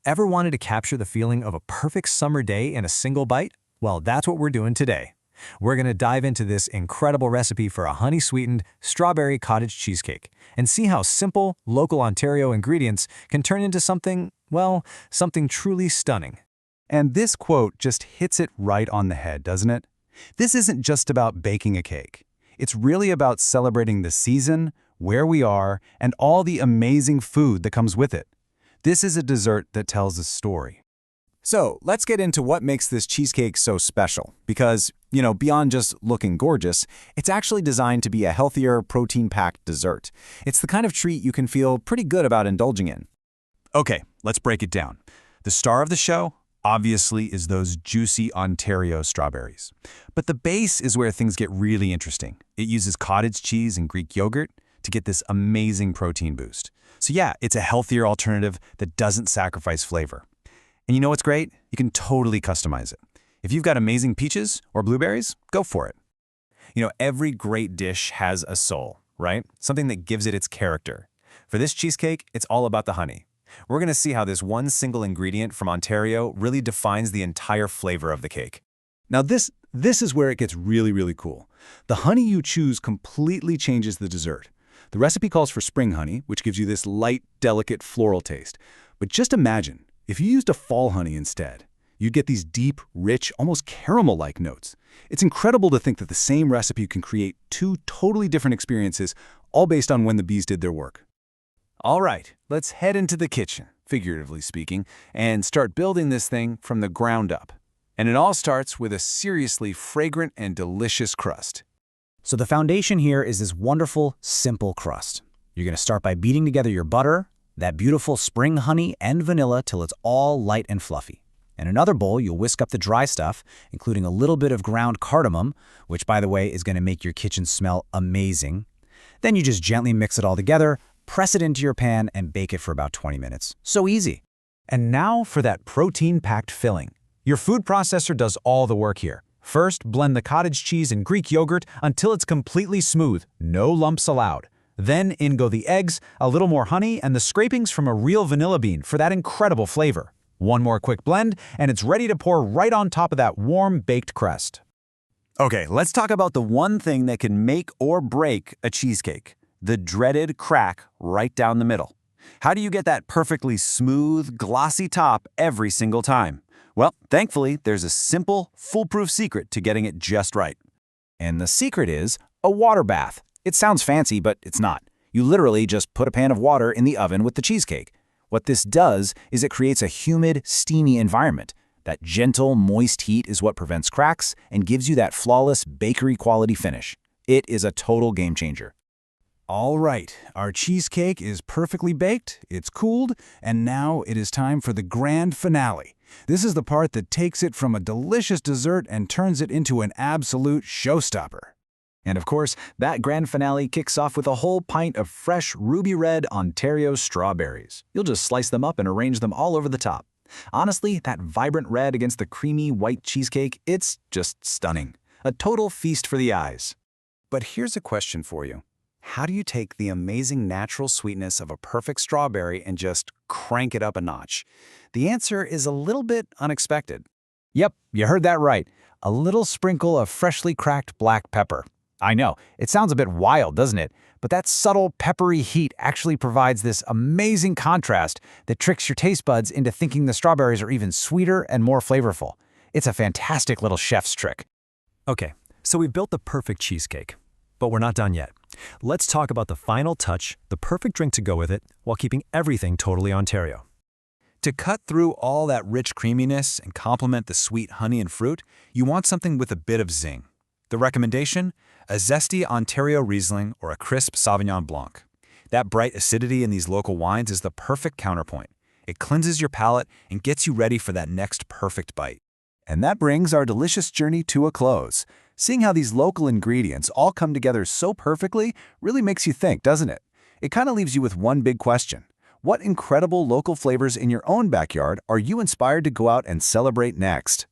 Ever wanted to capture the feeling of a perfect summer day in a single bite? Well, that's what we're doing today. We're going to dive into this incredible recipe for a honey-sweetened strawberry cottage cheesecake and see how simple, local Ontario ingredients can turn into something, well, something truly stunning. And this quote just hits it right on the head, doesn't it? This isn't just about baking a cake. It's really about celebrating the season, where we are, and all the amazing food that comes with it. This is a dessert that tells a story. So let's get into what makes this cheesecake so special. Because, beyond just looking gorgeous, it's actually designed to be a healthier, protein-packed dessert. It's the kind of treat you can feel pretty good about indulging in. Okay, let's break it down. The star of the show, obviously, is those juicy Ontario strawberries. But the base is where things get really interesting. It uses cottage cheese and Greek yogurt to get this amazing protein boost. So yeah, it's a healthier alternative that doesn't sacrifice flavor. And you know what's great? You can totally customize it. If you've got amazing peaches or blueberries, go for it. Every great dish has a soul, right? Something that gives it its character. For this cheesecake, it's all about the honey. We're going to see how this one single ingredient from Ontario really defines the entire flavor of the cake. Now this is where it gets really, really cool. The honey you choose completely changes the dessert. The recipe calls for spring honey, which gives you this light, delicate floral taste. But just imagine, if you used a fall honey instead, you'd get these deep, rich, almost caramel-like notes. It's incredible to think that the same recipe can create two totally different experiences, all based on when the bees did their work. All right, let's head into the kitchen, figuratively speaking, and start building this thing from the ground up. And it all starts with a seriously fragrant and delicious crust. So the foundation here is this wonderful, simple crust. You're going to start by beating together your butter, that beautiful spring honey, and vanilla till it's all light and fluffy. In another bowl, you'll whisk up the dry stuff, including a little bit of ground cardamom, which, by the way, is going to make your kitchen smell amazing. Then you just gently mix it all together, press it into your pan, and bake it for about 20 minutes. So easy. And now for that protein-packed filling. Your food processor does all the work here. First, blend the cottage cheese and Greek yogurt until it's completely smooth, no lumps allowed. Then in go the eggs, a little more honey, and the scrapings from a real vanilla bean for that incredible flavor. One more quick blend, and it's ready to pour right on top of that warm, baked crust. Okay, let's talk about the one thing that can make or break a cheesecake. The dreaded crack right down the middle. How do you get that perfectly smooth, glossy top every single time? Well, thankfully, there's a simple, foolproof secret to getting it just right. And the secret is a water bath. It sounds fancy, but it's not. You literally just put a pan of water in the oven with the cheesecake. What this does is it creates a humid, steamy environment. That gentle, moist heat is what prevents cracks and gives you that flawless bakery-quality finish. It is a total game changer. All right, our cheesecake is perfectly baked, it's cooled, and now it is time for the grand finale. This is the part that takes it from a delicious dessert and turns it into an absolute showstopper. And of course, that grand finale kicks off with a whole pint of fresh ruby red Ontario strawberries. You'll just slice them up and arrange them all over the top. Honestly, that vibrant red against the creamy white cheesecake, it's just stunning. A total feast for the eyes. But here's a question for you. How do you take the amazing natural sweetness of a perfect strawberry and just crank it up a notch? The answer is a little bit unexpected. Yep, you heard that right. A little sprinkle of freshly cracked black pepper. I know, it sounds a bit wild, doesn't it? But that subtle, peppery heat actually provides this amazing contrast that tricks your taste buds into thinking the strawberries are even sweeter and more flavorful. It's a fantastic little chef's trick. Okay, so we've built the perfect cheesecake. But we're not done yet. Let's talk about the final touch, the perfect drink to go with it, while keeping everything totally Ontario. To cut through all that rich creaminess and complement the sweet honey and fruit, you want something with a bit of zing. The recommendation? A zesty Ontario Riesling or a crisp Sauvignon Blanc. That bright acidity in these local wines is the perfect counterpoint. It cleanses your palate and gets you ready for that next perfect bite. And that brings our delicious journey to a close. Seeing how these local ingredients all come together so perfectly really makes you think, doesn't it? It kind of leaves you with one big question. What incredible local flavors in your own backyard are you inspired to go out and celebrate next?